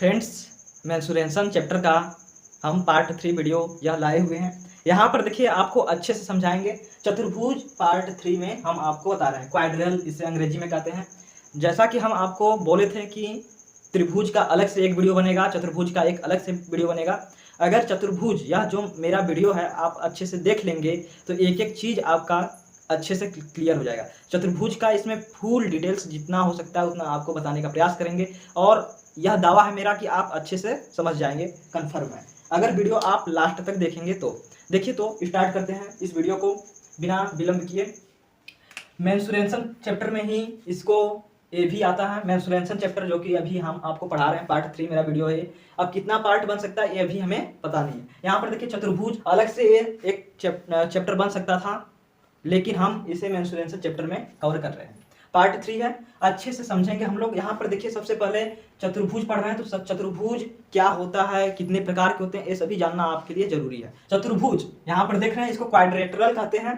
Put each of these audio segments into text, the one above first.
Friends, mensuration chapter का हम part 3 video यह लाए हुए हैं। यहाँ पर देखिए आपको अच्छे से समझाएंगे। चतुर्भुज पार्ट 3 में हम आपको बता रहे हैं, क्वाड्रिलल इसे अंग्रेजी में कहते हैं। जैसा कि हम आपको बोले थे कि त्रिभुज का अलग से एक वीडियो बनेगा, चतुर्भुज का एक अलग से वीडियो बनेगा। अगर चतुर्भुज यह जो मेरा वीडियो है आप अच्छे से देख लेंगे तो एक एक चीज़ आपका अच्छे से क्लियर हो जाएगा। चतुर्भुज का इसमें फुल डिटेल्स जितना हो सकता है उतना आपको बताने का प्रयास करेंगे और यह दावा है मेरा कि आप अच्छे से समझ जाएंगे, कंफर्म है अगर वीडियो आप लास्ट तक देखेंगे तो। देखिए तो स्टार्ट करते हैं इस वीडियो को बिना विलंब किए। मेंसुरेशन चैप्टर में ही इसको ये भी आता है, मेंसुरेशन चैप्टर जो कि अभी हम आपको पढ़ा रहे हैं, पार्ट 3 मेरा वीडियो है। अब कितना पार्ट बन सकता है ये अभी हमें पता नहीं है। यहाँ पर देखिए चतुर्भुज अलग से एक चैप्टर बन सकता था, लेकिन हम इसे मेंसुरेशन चैप्टर में कवर कर रहे हैं। पार्ट 3 है, अच्छे से समझेंगे हम लोग। यहाँ पर देखिए सबसे पहले चतुर्भुज पढ़ रहे हैं तो चतुर्भुज क्या होता है, कितने प्रकार के होते हैं, ये सभी जानना आपके लिए जरूरी है। चतुर्भुज यहाँ पर देख रहे हैं, इसको क्वाड्रिलेटरल कहते हैं।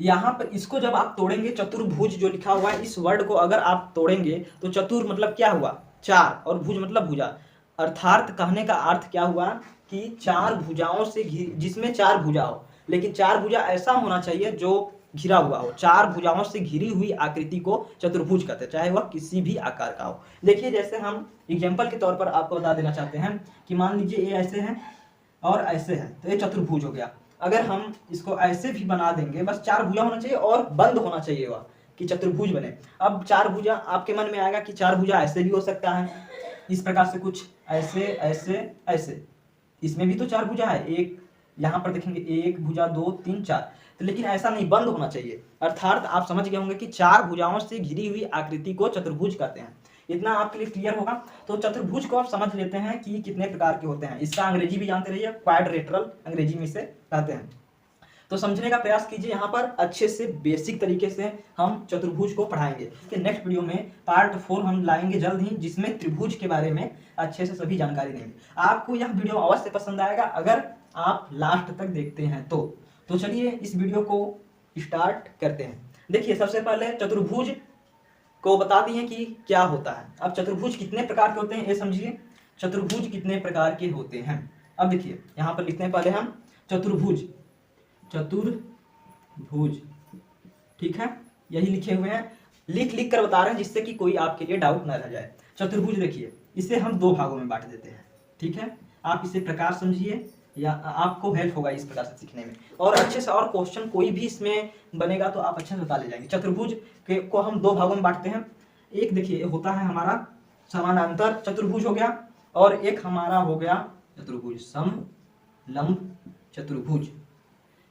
यहाँ पर इसको जब आप तोड़ेंगे, चतुर्भुज जो लिखा हुआ है इस वर्ड को अगर आप तोड़ेंगे तो चतुर मतलब क्या हुआ, चार, और भुज मतलब भुजा। अर्थात कहने का अर्थ क्या हुआ कि चार भुजाओं से जिसमें चार भुजा हो, लेकिन चार भुजा ऐसा होना चाहिए जो घिरा हुआ हो। चार भुजाओं से घिरी हुई आकृति को चतुर्भुज कहते हैं, चाहे वह किसी भी आकार का हो। देखिए जैसे हम एग्जाम्पल के तौर पर आपको बता देना चाहते हैं कि मान लीजिए ये ऐसे है और ऐसे है, तो ये चतुर्भुज हो गया। अगर हम इसको ऐसे भी बना देंगे, बस चार भुजा होना चाहिए और बंद होना चाहिए वह, कि चतुर्भुज बने। अब चार भुजा आपके मन में आएगा कि चार भुजा ऐसे भी हो सकता है, इस प्रकार से कुछ ऐसे ऐसे ऐसे, इसमें भी तो चार भुजा है। एक यहाँ पर देखेंगे, एक भुजा, दो, तीन, चार, तो लेकिन ऐसा नहीं, बंद होना चाहिए। अर्थात आप समझ गए होंगे कि चार भुजाओं से घिरी हुई आकृति को चतुर्भुज कहते हैं। इतना आपके लिए क्लियर होगा। तो चतुर्भुज को आप समझ लेते हैं कि कितने प्रकार के होते हैं। इसका अंग्रेजी भी जानते रहिए, क्वाड्रिलेटरल अंग्रेजी में इसे कहते हैं। तो समझने का प्रयास कीजिए। यहाँ पर अच्छे से बेसिक तरीके से हम चतुर्भुज को पढ़ाएंगे कि नेक्स्ट वीडियो में पार्ट 4 हम लाएंगे जल्द ही, जिसमें त्रिभुज के बारे में अच्छे से सभी जानकारी देंगे। आपको यह वीडियो अवश्य पसंद आएगा अगर आप लास्ट तक देखते हैं तो चलिए इस वीडियो को स्टार्ट करते हैं। देखिए सबसे पहले चतुर्भुज को बता दिए कि क्या होता है। अब चतुर्भुज कितने प्रकार के होते हैं ये समझिए। चतुर्भुज कितने प्रकार के होते हैं, अब देखिए यहाँ पर लिखते हैं पहले हम चतुर्भुज। चतुर्भुज, ठीक है, यही लिखे हुए हैं, लिख लिख कर बता रहे हैं जिससे कि कोई आपके लिए डाउट ना रह जाए। चतुर्भुज देखिए, इसे हम दो भागों में बांट देते हैं, ठीक है। आप इसे प्रकार समझिए या आपको हेल्प होगा इस प्रकार से सीखने में, और अच्छे से, और क्वेश्चन कोई भी इसमें बनेगा तो आप अच्छे से बता ले जाएंगे। चतुर्भुज को हम दो भागों में बांटते हैं। एक देखिए होता है हमारा समानांतर चतुर्भुज हो गया, और एक हमारा हो गया चतुर्भुज समलंब चतुर्भुज।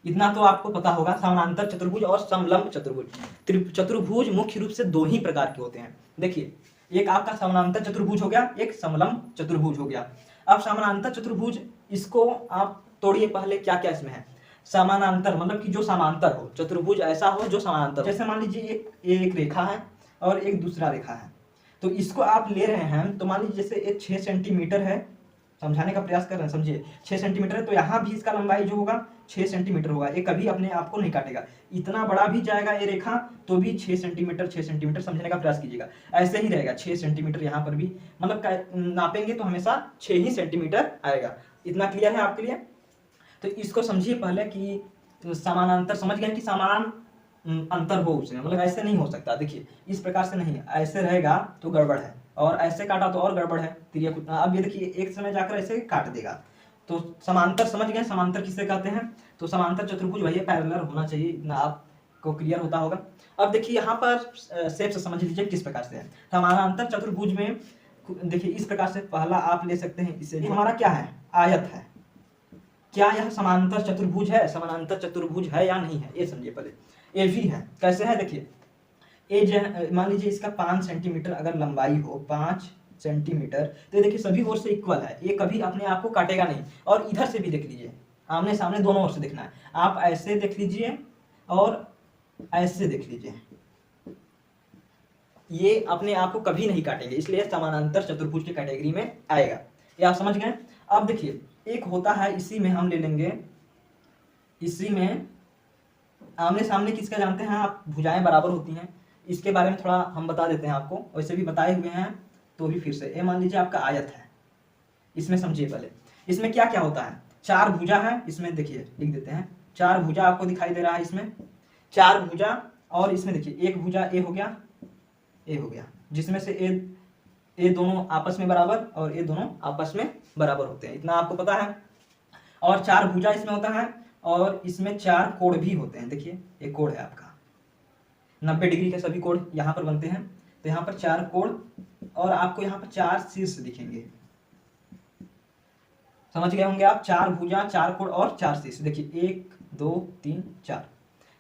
इतना तो आपको पता होगा, समानांतर चतुर्भुज और समलंब चतुर्भुज। चतुर्भुज मुख्य रूप से दो ही प्रकार के होते हैं। देखिए एक आपका समानांतर चतुर्भुज हो गया, एक समलंब चतुर्भुज हो गया। अब समानांतर चतुर्भुज, इसको आप तोड़िए पहले, क्या क्या इसमें है। समानांतर मतलब कि जो समांतर हो, चतुर्भुज ऐसा हो जो समानांतर। जैसे मान लीजिए एक रेखा है और एक दूसरा रेखा है, तो इसको आप ले रहे हैं, तो मान लीजिए जैसे एक 6 सेंटीमीटर है, समझाने का प्रयास कर रहे हैं, समझिए 6 सेंटीमीटर है, तो यहाँ भी इसका लंबाई जो होगा 6 सेंटीमीटर होगा। ये कभी अपने आप को नहीं काटेगा, इतना बड़ा भी जाएगा ये रेखा तो भी 6 सेंटीमीटर 6 सेंटीमीटर, समझने का प्रयास कीजिएगा। ऐसे ही रहेगा 6 सेंटीमीटर, यहाँ पर भी मतलब नापेंगे तो हमेशा 6 ही सेंटीमीटर आएगा। इतना क्लियर है आपके लिए। तो इसको समझिए पहले कि समानांतर, समझ गए कि समान अंतर हो उसमें, मतलब ऐसे नहीं हो सकता। देखिए इस प्रकार से नहीं, ऐसे रहेगा तो गड़बड़ है, और ऐसे काटा तो और गड़बड़ है, तिर्यक। अब ये देखिए एक समय जाकर ऐसे काट देगा, तो समांतर समझ गए, समांतर किसे कहते हैं। तो समांतर चतुर्भुज वही पैरेलल होना चाहिए, इतना आपको क्लियर होता होगा। अब देखिए यहाँ पर शेप से समझ लीजिए किस प्रकार से है। समानांतर चतुर्भुज में देखिए इस प्रकार से, पहला आप ले सकते हैं इसे, हमारा क्या है, आयत है। क्या यह समांतर चतुर्भुज है, समानांतर चतुर्भुज है या नहीं है, ये समझिए पहले। ये भी है, कैसे है देखिए, ये मान लीजिए इसका 5 सेंटीमीटर अगर लंबाई हो, 5 सेंटीमीटर, तो देखिए सभी ओर से इक्वल है, ये कभी अपने आप को काटेगा नहीं। और इधर से भी देख लीजिए, आमने सामने दोनों ओर से देखना है। आप ऐसे देख लीजिए और ऐसे देख लीजिए, ये अपने आप को कभी नहीं काटेंगे, इसलिए समानांतर चतुर्भुज की कैटेगरी में आएगा। ये आप समझ गए। अब देखिए एक होता है, इसी में हम ले लेंगे, इसी में आमने सामने किसका जानते हैं आप, भुजाएं बराबर होती हैं। इसके बारे में थोड़ा हम बता देते हैं आपको, वैसे भी बताए हुए हैं, तो भी फिर से ये मान लीजिए आपका आयत है, इसमें समझिए पहले इसमें क्या क्या होता है। 4 भुजा है, इसमें देखिए लिख देते हैं 4 भुजा आपको दिखाई दे रहा है, इसमें 4 भुजा, और इसमें देखिए एक भुजा ए हो गया, ए हो गया, जिसमें से ए दोनों आपस में बराबर और ये दोनों आपस में बराबर होते हैं, इतना आपको पता है। और 4 भुजा इसमें होता है, और इसमें 4 कोण भी होते हैं। देखिए एक कोण है आपका 90 डिग्री के, सभी कोण यहाँ पर बनते हैं। तो यहाँ पर 4 कोण, और आपको यहाँ पर 4 शीर्ष दिखेंगे, समझ गए होंगे आप। 4 भुजा, 4 कोण और 4 शीर्ष। देखिए 1 2 3 4,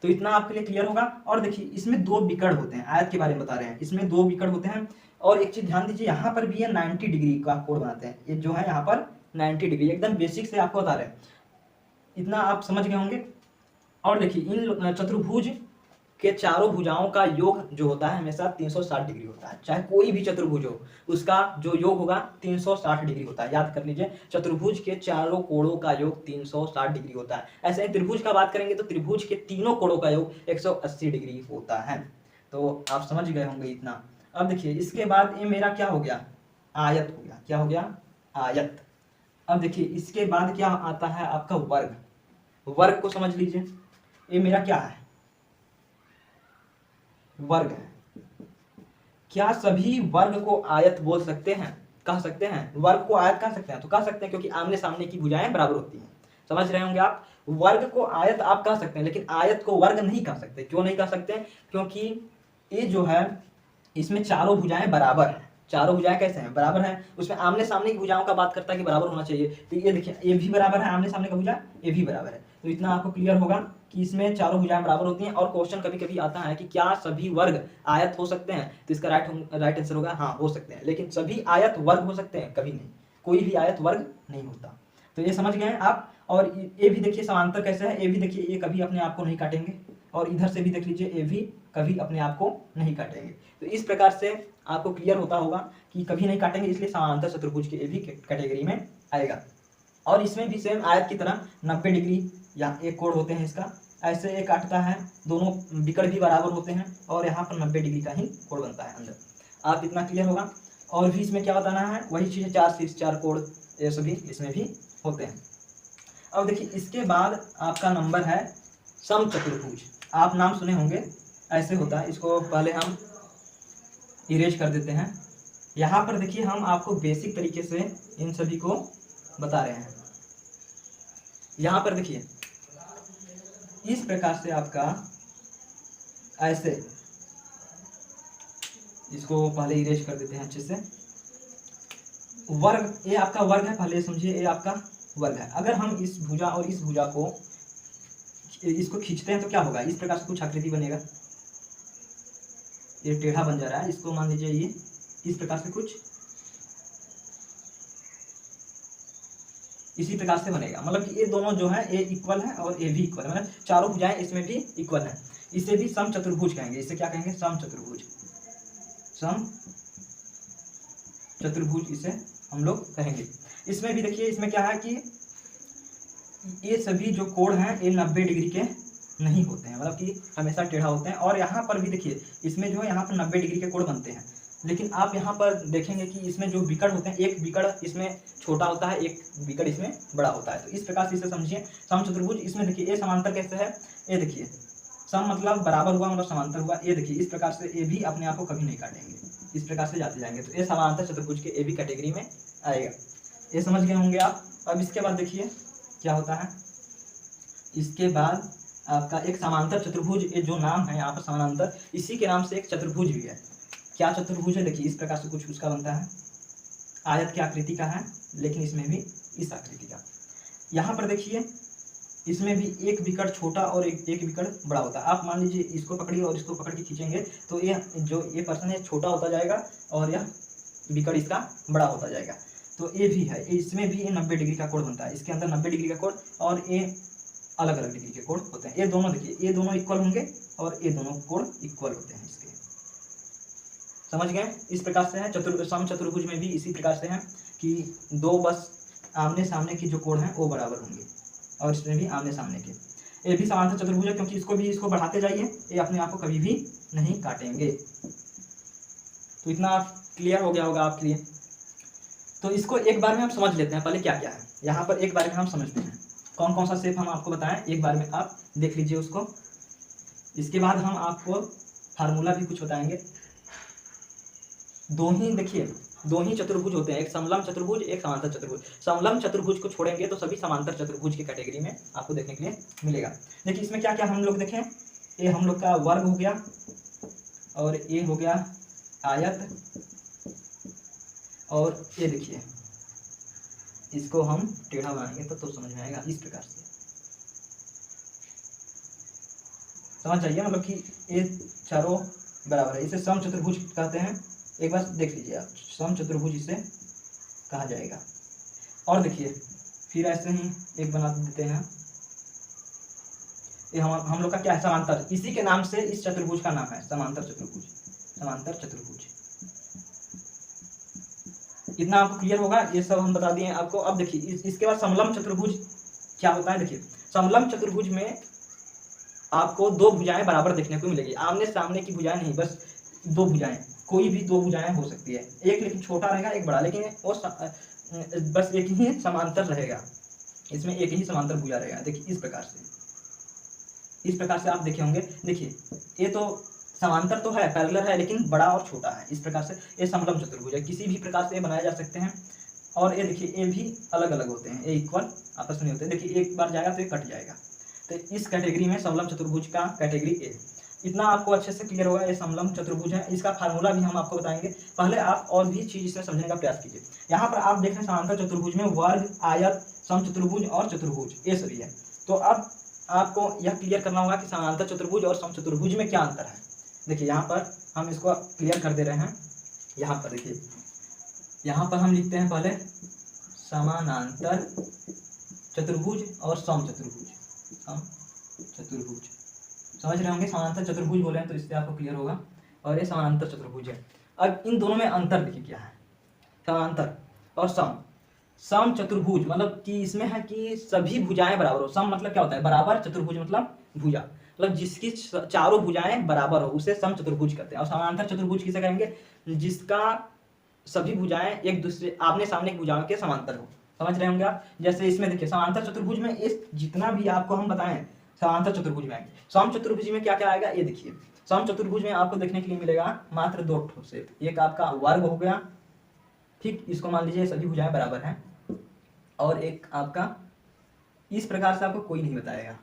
तो इतना आपके लिए क्लियर होगा। और देखिए इसमें 2 विकर्ण होते हैं, आयत के बारे में बता रहे हैं, इसमें 2 विकर्ण होते हैं। और एक चीज ध्यान दीजिए, यहाँ पर भी ये 90 डिग्री का कोण बनाते हैं, ये जो है यहाँ पर 90 डिग्री, एकदम बेसिक से आपको बता रहे हैं, इतना आप समझ गए होंगे। और देखिए इन चतुर्भुज के चारों भुजाओं का योग जो होता है हमेशा 360 डिग्री होता है। चाहे कोई भी चतुर्भुज हो, उसका जो योग होगा 360 डिग्री होता है। याद कर लीजिए, चतुर्भुज के चारों कोणों का योग 360 डिग्री होता है। ऐसे ही त्रिभुज का बात करेंगे तो त्रिभुज के तीनों कोणों का योग 180 डिग्री होता है। तो आप समझ गए होंगे इतना। अब देखिए इसके बाद ये मेरा क्या हो गया, आयत हो गया। क्या हो गया, आयत। अब देखिए इसके बाद क्या आता है आपका वर्ग। वर्ग को समझ लीजिए, ये मेरा क्या है, वर्ग है। क्या सभी वर्ग को आयत बोल सकते हैं, कह सकते हैं? वर्ग को आयत कह सकते हैं, तो कह सकते हैं, क्योंकि आमने सामने की भुजाएं बराबर होती हैं। समझ रहे होंगे आप। वर्ग को आयत आप कह सकते हैं, लेकिन आयत को वर्ग नहीं कह सकते। क्यों नहीं कह सकते? क्योंकि ये जो है इसमें चारों भुजाएं बराबर हैं। चारों भुजाएं कैसे हैं, बराबर हैं। उसमें आमने सामने की भुजाओं का बात करता है कि बराबर होना चाहिए। तो ये देखिए ये भी बराबर है, आमने सामने का भुजा ये भी बराबर है। तो इतना आपको क्लियर होगा कि इसमें चारों भुजाएं बराबर होती हैं। और क्वेश्चन कभी कभी आता है कि क्या सभी वर्ग आयत हो सकते हैं, तो इसका राइट आंसर होगा हाँ हो सकते हैं। लेकिन सभी आयत वर्ग हो सकते हैं, कभी नहीं। कोई भी आयत वर्ग नहीं होता। तो ये समझ गए आप। और ये भी देखिए समांतर कैसे है, ये भी देखिए ये कभी अपने आप को नहीं काटेंगे। और इधर से भी देख लीजिए, ये भी कभी अपने आप को नहीं काटेंगे। तो इस प्रकार से आपको क्लियर होता होगा कि कभी नहीं काटेंगे, इसलिए समांतर चतुर्भुज के ये भी कैटेगरी में आएगा। और इसमें भी सेम आयत की तरह 90 डिग्री या एक कोण होते हैं इसका, ऐसे एक काटता है, दोनों विकर्ण भी बराबर होते हैं, और यहाँ पर 90 डिग्री का ही कोण बनता है अंदर। आप इतना क्लियर होगा। और भी इसमें क्या बताना है, वही चीज़ 4 शीर्ष 4 कोण, ये सभी इसमें भी होते हैं। अब देखिए इसके बाद आपका नंबर है समचतुर्भुज। आप नाम सुने होंगे, ऐसे होता है। इसको पहले हम इरेज कर देते हैं। यहाँ पर देखिए हम आपको बेसिक तरीके से इन सभी को बता रहे हैं। यहाँ पर देखिए इस प्रकार से आपका ऐसे, इसको पहले इरेज कर देते हैं अच्छे से। वर्ग, ये आपका वर्ग है, पहले समझिए ये आपका वर्ग है। अगर हम इस भुजा और इस भुजा को इसको खींचते हैं तो क्या होगा, इस प्रकार से कुछ आकृति बनेगा। ये टेढ़ा बन जा रहा है, इसको मान लीजिए ये इस प्रकार से कुछ इसी प्रकार से बनेगा। मतलब कि ये दोनों जो है ये इक्वल है और ये भी इक्वल है, मतलब चारों भुजाएं इसमें भी इक्वल है। इसे भी समचतुर्भुज कहेंगे। इसे क्या कहेंगे, समचतुर्भुज। समचतुर्भुज इसे हम लोग कहेंगे। इसमें भी देखिए इसमें क्या है कि ये सभी जो कोण हैं ये 90 डिग्री के नहीं होते हैं, मतलब कि हमेशा टेढ़ा होते हैं। और यहाँ पर भी देखिए इसमें जो है यहाँ पर 90 डिग्री के कोण बनते हैं। लेकिन आप यहाँ पर देखेंगे कि इसमें जो विकर्ण होते हैं, एक विकर्ण इसमें छोटा होता है, एक विकर्ण इसमें बड़ा होता है। तो इस प्रकार से इसे समझिए समचतुर्भुज। इसमें देखिए ये समांतर कैसे है, ये देखिए सम मतलब बराबर हुआ, मतलब समांतर हुआ। ये देखिए इस प्रकार से ये भी अपने आप को कभी नहीं काटेंगे, इस प्रकार से जाते जाएंगे। तो ये समांतर चतुर्भुज के ये भी कैटेगरी में आएगा। ये समझ गए होंगे आप। अब इसके बाद देखिए क्या होता है, इसके बाद आपका एक समांतर चतुर्भुज, ये जो नाम है यहाँ पर समानांतर, इसी के नाम से एक चतुर्भुज भी है। क्या चतुर्भुज है, देखिए इस प्रकार से कुछ उसका बनता है, आयत की आकृति का है, लेकिन इसमें भी इस आकृति का। यहाँ पर देखिए इसमें भी एक विकर्ण छोटा और एक विकर्ण बड़ा होता है। आप मान लीजिए इसको पकड़िए और इसको पकड़ के खींचेंगे तो ये जो ये पर्सन है छोटा होता जाएगा और यह विकर्ण इसका बड़ा होता जाएगा। तो ये भी है, इसमें भी ये 90 डिग्री का कोण बनता है। इसके अंदर 90 डिग्री का कोण और ये अलग अलग डिग्री के कोण होते हैं। ये दोनों देखिए ये दोनों इक्वल होंगे और ये दोनों कोण इक्वल होते हैं इसके। समझ गए। इस प्रकार से है समचतुर्भुज में भी इसी प्रकार से है कि दो बस आमने सामने की जो कोण है वो बराबर होंगे, और इसमें भी आमने सामने के। ये भी समांतर चतुर्भुज है, क्योंकि इसको बढ़ाते जाइए, ये अपने आप को कभी भी नहीं काटेंगे। तो इतना क्लियर हो गया होगा आपके लिए। तो इसको एक बार में हम समझ लेते हैं पहले क्या क्या है। यहाँ पर एक बार में हम समझते हैं कौन कौन सा शेप हम आपको बताएं, एक बार में आप देख लीजिए उसको। इसके बाद हम आपको फार्मूला भी कुछ बताएंगे। देखिए दो ही चतुर्भुज होते हैं, एक समलम चतुर्भुज, एक समांतर चतुर्भुज। समलम चतुर्भुज को छोड़ेंगे तो सभी समांतर चतुर्भुज की कैटेगरी में आपको देखने के लिए मिलेगा। देखिए इसमें क्या क्या हम लोग देखें, ये हम लोग का वर्ग हो गया और ये हो गया आयत, और ये देखिए इसको हम टेढ़ा बनाएंगे तो समझ में आएगा। इस प्रकार से समझ जाइए, मतलब कि ये चारों बराबर है, इसे सम चतुर्भुज कहते हैं। एक बार देख लीजिए आप, सम चतुर्भुज इसे कहा जाएगा। और देखिए फिर ऐसे ही एक बना देते हैं, ये हम लोग का क्या है, समांतर। इसी के नाम से इस चतुर्भुज का नाम है समांतर चतुर्भुज, समांतर चतुर्भुज। इतना आपको क्लियर होगा, ये सब हम बता दिए आपको। अब देखिए इसके बाद समलम चतुर्भुज क्या होता है। देखिए समलम चतुर्भुज में आपको दो भुजाएं बराबर देखने को मिलेगी, आमने सामने की भुजाएं नहीं, बस दो भुजाएं, कोई भी दो भुजाएं हो सकती है, एक लेकिन छोटा रहेगा एक बड़ा, लेकिन वो बस एक ही समांतर रहेगा, इसमें एक ही समांतर भुजा रहेगा। देखिए इस प्रकार से आप देखे होंगे। देखिए ये तो समांतर तो है, पैरेलल है, लेकिन बड़ा और छोटा है। इस प्रकार से ये समलम चतुर्भुज है, किसी भी प्रकार से बनाए जा सकते हैं। और ये देखिए ये भी अलग अलग होते हैं, ये इक्वल आपस में नहीं होते। देखिए एक बार जाएगा तो ये कट जाएगा, तो इस कैटेगरी में समलम चतुर्भुज का कैटेगरी ए। इतना आपको अच्छे से क्लियर होगा, ये समलम चतुर्भुज है। इसका फार्मूला भी हम आपको बताएंगे, पहले आप और भी चीज इसमें समझने का प्रयास कीजिए। यहाँ पर आप देख रहे हैं समांतर चतुर्भुज में वर्ग, आयत, समचतुर्भुज और चतुर्भुज ये सभी है। तो अब आपको यह क्लियर करना होगा कि समांतर चतुर्भुज और समचतुर्भुज में क्या अंतर है। देखिए यहाँ पर हम इसको क्लियर कर दे रहे हैं। यहाँ पर देखिए, यहाँ पर हम लिखते हैं पहले समानांतर चतुर्भुज और समचतुर्भुज। समचतुर्भुज समझ रहे होंगे, समानांतर चतुर्भुज बोले हैं तो इससे आपको क्लियर होगा। और ये समानांतर चतुर्भुज है। अब इन दोनों में अंतर देखिए क्या है, समांतर और सम चतुर्भुज मतलब कि इसमें है कि सभी भुजाएं बराबर हो। सम मतलब क्या होता है, बराबर, चतुर्भुज मतलब भुजा, मतलब जिसकी चारों भुजाएं बराबर हो उसे सम चतुर्भुज कहते हैं। और समांतर चतुर्भुज किसे कहेंगे, जिसका सभी भुजाएं एक दूसरे आमने सामने की भुजाओं के समांतर हो। समझ रहे होंगे आप। जैसे इसमें देखिए समांतर चतुर्भुज में इस जितना भी आपको हम बताएं समांतर चतुर्भुज में आएंगे। सम चतुर्भुज में क्या क्या आएगा, ये देखिए सम चतुर्भुज में आपको देखने के लिए मिलेगा मात्र दो ठो शेप, एक आपका वर्ग हो गया, ठीक, इसको मान लीजिए सभी भुजाएं बराबर हैं, और एक आपका इस प्रकार से आपको कोई नहीं बताएगा,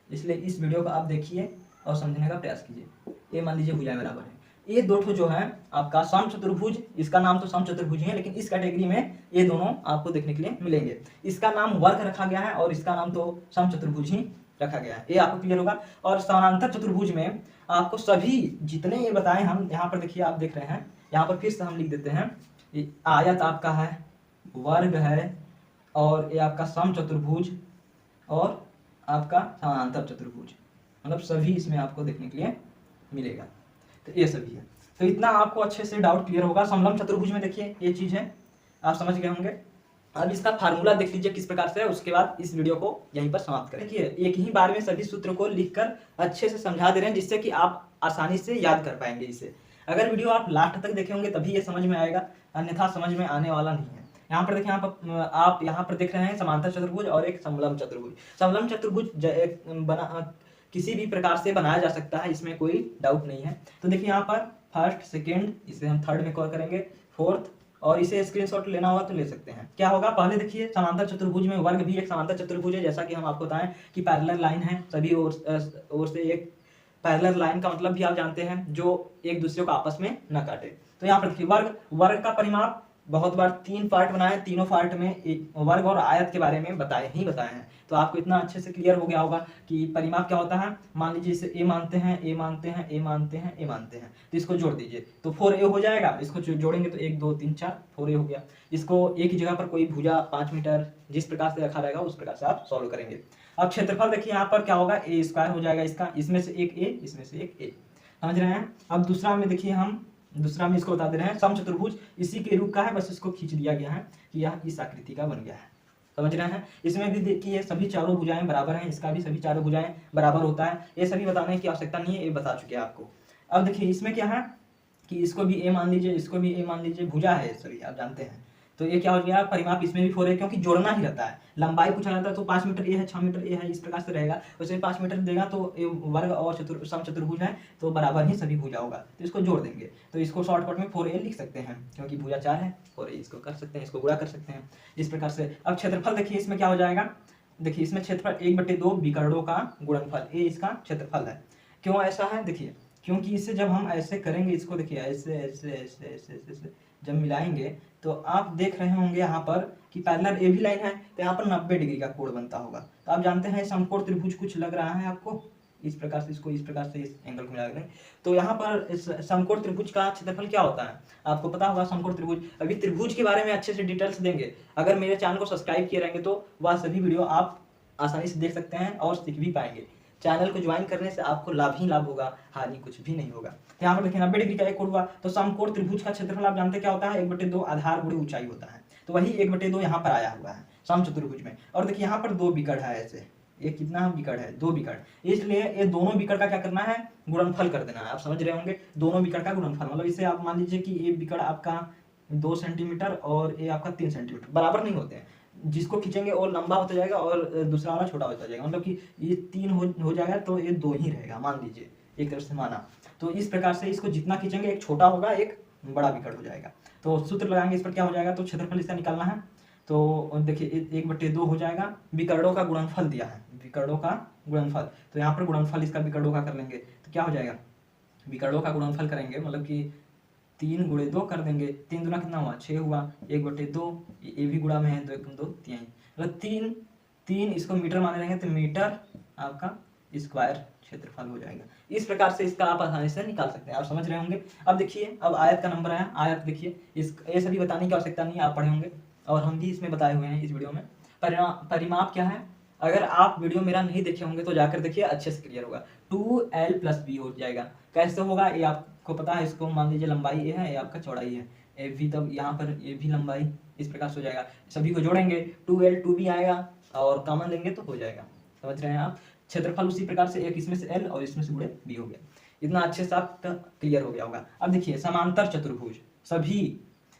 इसलिए इस वीडियो को आप देखिए और समझने का प्रयास कीजिए। ये मान लीजिए भुजाएं बराबर है, ये दो ठो जो है आपका सम चतुर्भुज, इसका नाम तो सम चतुर्भुज है, लेकिन इस कैटेगरी में ये दोनों आपको देखने के लिए मिलेंगे। इसका नाम वर्ग रखा गया है और इसका नाम तो सम चतुर्भुज ही रखा गया है, ये आपको क्लियर होगा। और समानांतर चतुर्भुज में आपको सभी जितने ये बताए हम यहाँ पर देखिए, आप देख रहे हैं यहाँ पर फिर से हम लिख देते हैं, आयत आपका है, वर्ग है, और ये आपका सम चतुर्भुज और आपका समानांतर चतुर्भुज, मतलब सभी इसमें आपको देखने के लिए मिलेगा। तो ये सभी है, तो इतना आपको अच्छे से डाउट क्लियर होगा। समलम चतुर्भुज में देखिए ये चीज है, आप समझ गए होंगे। अब इसका फार्मूला देख लीजिए किस प्रकार से है, उसके बाद इस वीडियो को यहीं पर समाप्त करें। देखिए एक ही बार में सभी सूत्र को लिखकर अच्छे से समझा दे रहे हैं, जिससे कि आप आसानी से याद कर पाएंगे इसे। अगर वीडियो आप लास्ट तक देखे होंगे तभी ये समझ में आएगा, अन्यथा समझ में आने वाला नहीं है। यहाँ पर देखिए, आप यहाँ पर देख रहे हैं समांतर चतुर्भुज और एक समलम चतुर्भुज। समलम चतुर्भुज किसी भी प्रकार से बनाया जा सकता है, इसमें कोई डाउट नहीं है। तो देखिए यहाँ पर फर्स्ट, सेकेंड, इसे हम थर्ड में कॉल करेंगे, फोर्थ, और इसे स्क्रीनशॉट लेना होगा तो ले सकते हैं। क्या होगा, पहले देखिए समांतर चतुर्भुज में वर्ग भी एक समांतर चतुर्भुज है, जैसा कि हम आपको बताएं कि पैरेलल लाइन है, सभी ओर से एक पैरेलल लाइन का मतलब भी आप जानते हैं, जो एक दूसरे को आपस में न काटे। तो यहाँ पर देखिए वर्ग का परिमाप बहुत बार 3 पार्ट बनाए, तीनों पार्ट में वर्ग और आयत के बारे में बताए हैं। तो आपको इतना अच्छे से क्लियर हो गया होगा कि परिमाप क्या होता है। मान लीजिए इसे ए मानते हैं, ए मानते हैं, ए मानते हैं, ए मानते हैं, तो इसको जोड़ दीजिए तो 4a हो जाएगा। इसको जोड़ेंगे तो 1 2 3 4 4a हो गया। इसको एक ही जगह पर कोई भुजा 5 मीटर जिस प्रकार से रखा रहेगा उस प्रकार से आप सॉल्व करेंगे। अब क्षेत्रफल देखिए यहाँ पर क्या होगा, ए स्क्वायर हो जाएगा इसका, इसमें से एक ए, इसमें से एक ए, समझ रहे हैं। अब दूसरा में देखिए, हम दूसरा में इसको बता दे रहे हैं, समचतुर्भुज इसी के रूप का है, बस इसको खींच दिया गया है कि यह इस आकृति का बन गया है, समझ रहे हैं। इसमें भी देखिए सभी चारों भुजाएं बराबर हैं, इसका भी सभी चारों भुजाएं बराबर होता है। ये सभी बताने की आवश्यकता नहीं है, ये बता चुके हैं आपको। अब देखिए इसमें क्या है, कि इसको भी ए मान लीजिए, इसको भी ए मान लीजिए, भुजा है सभी आप जानते हैं। तो ये क्या हो गया, परिमाप इसमें भी 4 है, क्योंकि जोड़ना ही रहता है। लंबाई पूछा जाता है तो 5 मीटर ए है, 6 मीटर ए है, इस प्रकार से रहेगा। उसमें 5 मीटर देगा तो वर्ग और समचतुर्भुज है तो बराबर ही सभी भुजा होगा, तो इसको जोड़ देंगे। तो इसको शॉर्टकट में 4a लिख सकते हैं, क्योंकि भुजा 4 है। 4a इसको कर सकते हैं, इसको गुणा कर सकते हैं इस प्रकार से। अब क्षेत्रफल देखिए इसमें क्या हो जाएगा, देखिए इसमें क्षेत्रफल 1/2 विकर्णों का गुणनफल, ये इसका क्षेत्रफल है। क्यों ऐसा है, देखिए क्योंकि इसे जब हम ऐसे करेंगे, इसको देखिए ऐसे ऐसे ऐसे ऐसे ऐसे, ऐसे जब मिलाएंगे तो आप देख रहे होंगे यहाँ पर कि पैरेलल ए भी लाइन है, तो यहाँ पर 90 डिग्री का कोण बनता होगा। तो आप जानते हैं समकोण त्रिभुज कुछ लग रहा है आपको इस प्रकार से, इसको इस प्रकार से इस एंगल को मिला दें। तो यहाँ पर इस समकोण त्रिभुज का क्षेत्रफल क्या होता है आपको पता होगा। समकोण त्रिभुज, अभी त्रिभुज के बारे में अच्छे से डिटेल्स देंगे। अगर मेरे चैनल को सब्सक्राइब किए रहेंगे तो वह सभी वीडियो आप आसानी से देख सकते हैं और सीख भी पाएंगे। चैनल को ज्वाइन करने से आपको लाभ ही लाभ होगा, हानि कुछ भी नहीं होगा। यहाँ पर देखिए 90 डिग्री का एक कोण हुआ, तो समकोण त्रिभुज का क्षेत्रफल आप जानते क्या होता है, 1/2 आधार गुणे ऊंचाई होता है। तो वही 1/2 यहाँ पर आया हुआ है समचतुर्भुज में। और देखिए यहाँ पर 2 विकर्ण है, ऐसे ये कितना विकर्ण है, 2 विकर्ण, इसलिए ये दोनों विकर्ण का क्या करना है, गुणनफल कर देना है। आप समझ रहे होंगे, दोनों विकर्ण का गुणनफल, मतलब इसे आप मान लीजिए कि ये विकर्ण आपका 2 सेंटीमीटर और ये आपका 3 सेंटीमीटर, बराबर नहीं होते हैं। जिसको खींचेंगे वो लंबा होता जाएगा और दूसरा वाला छोटा होता जाएगा, मतलब कि ये 3 हो जाएगा तो ये 2 ही रहेगा, मान लीजिए एक तरफ से माना। तो इस प्रकार से इसको जितना खींचेंगे एक छोटा होगा, एक बड़ा विकर्ण हो जाएगा। तो सूत्र लगाएंगे इस पर, क्या हो जाएगा, तो क्षेत्रफल इसका निकालना है। तो देखिए 1/2 हो जाएगा, विकर्णों का गुणनफल दिया है, विकर्णों का गुणनफल। तो यहाँ पर गुणनफल इसका विकर्णों का कर लेंगे, तो क्या हो जाएगा, विकर्णों का गुणनफल करेंगे, मतलब कि 3 × 2 कर देंगे, 3 दूना कितना हुआ, 6 हुआ, 1/2, ये भी गुणा में है, 2 × 2 3, मतलब 3 इसको मीटर माने रहेंगे तो मीटर आपका स्क्वायर क्षेत्रफल हो जाएगा। इस प्रकार से इसका आप आसानी से निकाल सकते हैं, आप समझ रहे होंगे। अब देखिए, अब आयत का नंबर आया, आयत देखिए, इस ये सभी बताने की आवश्यकता नहीं है, आप पढ़े होंगे और हम भी इसमें बताए हुए हैं इस वीडियो में। परिमाप क्या है, अगर आप वीडियो मेरा नहीं देखे होंगे तो जाकर देखिए, अच्छे से क्लियर होगा। 2l + b हो जाएगा। कैसे होगा ये आपको पता है, इसको मान लीजिए लंबाई ए है, ये आपका चौड़ाई है, ए भी, तब यहाँ पर ये भी लंबाई, इस प्रकार से हो जाएगा। सभी को जोड़ेंगे 2l 2b आएगा और कॉमन लेंगे तो हो जाएगा, समझ रहे हैं आप। क्षेत्रफल उसी प्रकार से, एक इसमें से l और इसमें से गुणे b हो गया। इतना अच्छे से आपका क्लियर हो गया होगा। अब देखिए समांतर चतुर्भुज, सभी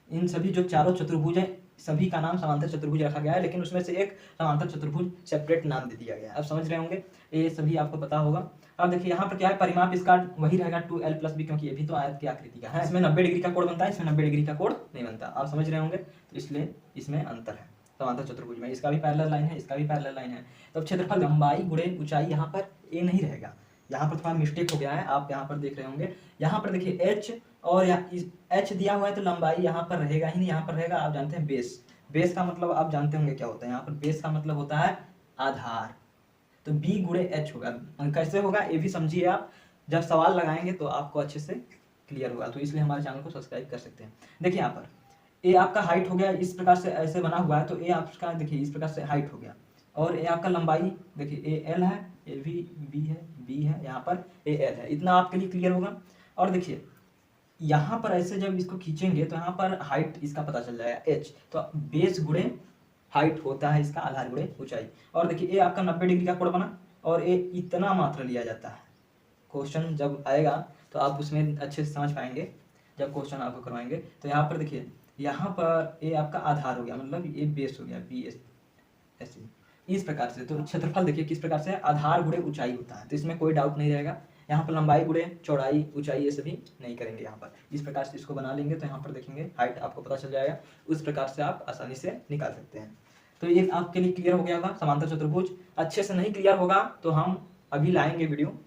इन सभी जो चारों चतुर्भुज है सभी का नाम समांतर चतुर्भुज रखा गया है, लेकिन उसमें से एक समांतर चतुर्भुज सेपरेट नाम दे दिया गया है। आप समझ रहे होंगे, ये सभी आपको पता होगा। अब देखिए यहाँ पर क्या है, परिमाप इसका वही रहेगा 2l + b, क्योंकि ये भी तो आयत की आकृति का है। इसमें 90 डिग्री का कोण बनता है, इसमें 90 डिग्री का कोण नहीं बनता, आप समझ रहे होंगे। तो इसलिए इसमें अंतर है समांतर चतुर्भुज में, इसका भी पैरेलल लाइन है, इसका भी पैरेलल लाइन है। तो क्षेत्रफल लंबाई गुणे ऊंचाई, यहाँ पर ए नहीं रहेगा, यहाँ पर थोड़ा मिस्टेक हो गया है, आप यहाँ पर देख रहे होंगे। यहाँ पर देखिए h और h दिया हुआ है तो लंबाई यहाँ पर रहेगा ही नहीं, यहाँ पर रहेगा, आप जानते हैं बेस। बेस का मतलब आप जानते होंगे क्या होता है, यहाँ पर बेस का मतलब होता है आधार। तो b × h होगा, कैसे होगा ये भी समझिए आप, जब सवाल लगाएंगे तो आपको अच्छे से क्लियर होगा। तो इसलिए हमारे चैनल को सब्सक्राइब कर सकते हैं। देखिए यहाँ पर ए आपका हाइट हो गया, इस प्रकार से ऐसे बना हुआ है, तो ए आपका देखिए इस प्रकार से हाइट हो गया, और ए आपका लंबाई देखिए ए एल है, ए भी बी है, बी है, यहाँ पर ए एल है। इतना आपके लिए क्लियर होगा। और देखिए यहाँ पर ऐसे जब इसको खींचेंगे तो यहाँ पर हाइट इसका पता चल जाएगा h, तो बेस गुणे हाइट होता है इसका आधार गुणे ऊंचाई। और देखिए ये आपका 90 डिग्री का कोण बना, और ये इतना मात्र लिया जाता है। क्वेश्चन जब आएगा तो आप उसमें अच्छे से समझ पाएंगे, जब क्वेश्चन आपको करवाएंगे। तो यहाँ पर देखिए, यहाँ पर ये आपका आधार हो गया, मतलब ये बेस हो गया, बी एस ऐसे इस प्रकार से। तो क्षेत्रफल देखिए किस प्रकार से, आधार गुणे ऊंचाई होता है, तो इसमें कोई डाउट नहीं रहेगा। यहाँ पर लंबाई गुणे चौड़ाई ऊंचाई ये सभी नहीं करेंगे, यहाँ पर इस प्रकार से इसको बना लेंगे, तो यहाँ पर देखेंगे हाइट आपको पता चल जाएगा, उस प्रकार से आप आसानी से निकाल सकते हैं। तो ये आपके लिए क्लियर हो गया होगा समांतर चतुर्भुज। अच्छे से नहीं क्लियर होगा तो हम अभी लाएंगे वीडियो,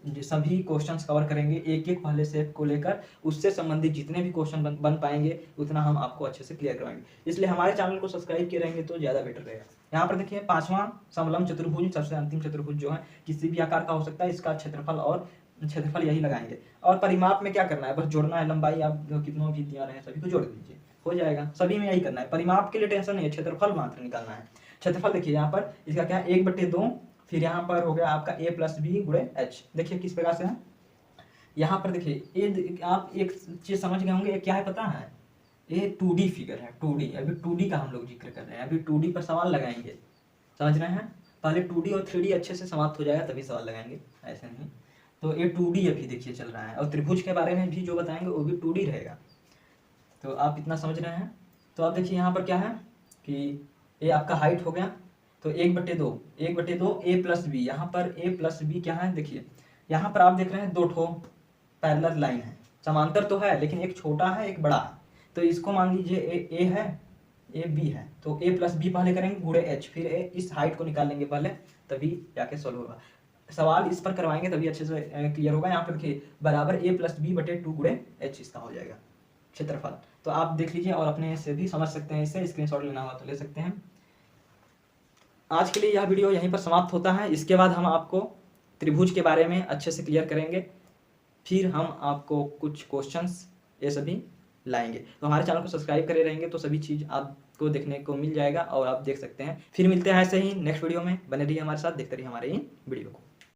सभी क्वेश्चंस कवर करेंगे, एक एक पहले स्टेप को लेकर, उससे संबंधित जितने भी क्वेश्चन बन पाएंगे उतना हम आपको अच्छे से क्लियर करवाएंगे। इसलिए हमारे चैनल को सब्सक्राइब किए रहेंगे तो ज़्यादा बेटर रहेगा। यहाँ पर देखिए 5वां समलंब चतुर्भुज, सबसे अंतिम चतुर्भुज जो है किसी भी आकार का हो सकता है, इसका क्षेत्रफल यही लगाएंगे। और परिमाप में क्या करना है, बस जोड़ना है, लंबाई आप कितनों भी दिया रहे सभी को जोड़ दीजिए, हो जाएगा। सभी में यही करना है, परिमाप के लिए टेंशन नहीं है, क्षेत्रफल मात्र निकालना है। क्षेत्रफल देखिए यहाँ पर इसका क्या है, 1/2, फिर यहाँ पर हो गया आपका a + b × h। देखिए किस प्रकार से है, यहाँ पर देखिए ये आप एक चीज समझ गए होंगे, ये क्या है पता है, ये 2D फिगर है, 2D। अभी 2D का हम लोग जिक्र कर रहे हैं, अभी 2D पर सवाल लगाएंगे, समझ रहे हैं। पहले 2D और 3D अच्छे से समाप्त हो जाएगा तभी सवाल लगाएंगे, ऐसे नहीं। तो ये 2D अभी देखिए चल रहा है, और त्रिभुज के बारे में भी जो बताएंगे वो भी 2D रहेगा। तो आप इतना समझ रहे हैं। तो आप देखिए यहाँ पर क्या है कि ये आपका हाइट हो गया, तो 1/2 ए प्लस बी, यहाँ पर ए प्लस बी क्या है, देखिए यहाँ पर आप देख रहे हैं 2 ठो पैरेलल लाइन है, समांतर तो है लेकिन एक छोटा है एक बड़ा है। तो इसको मान लीजिए ए है, ए बी है, तो ए प्लस बी पहले करेंगे गुणे एच, फिर इस हाइट को निकाल लेंगे पहले, तभी जाके सॉल्व होगा। सवाल इस पर करवाएंगे तभी अच्छे से क्लियर होगा। यहाँ पर देखिए बराबर ए प्लस बी बटे 2 गुणे एच इसका हो जाएगा क्षेत्रफल। तो आप देख लीजिए और अपने से भी समझ सकते हैं, इससे स्क्रीनशॉट लेना होगा तो ले सकते हैं। आज के लिए यह वीडियो यहीं पर समाप्त होता है। इसके बाद हम आपको त्रिभुज के बारे में अच्छे से क्लियर करेंगे, फिर हम आपको कुछ क्वेश्चंस ये सभी लाएंगे। तो हमारे चैनल को सब्सक्राइब करे रहेंगे तो सभी चीज़ आपको देखने को मिल जाएगा और आप देख सकते हैं। फिर मिलते हैं ऐसे ही नेक्स्ट वीडियो में, बने रहिए हमारे साथ, देखते रहिए हमारे इन वीडियो को।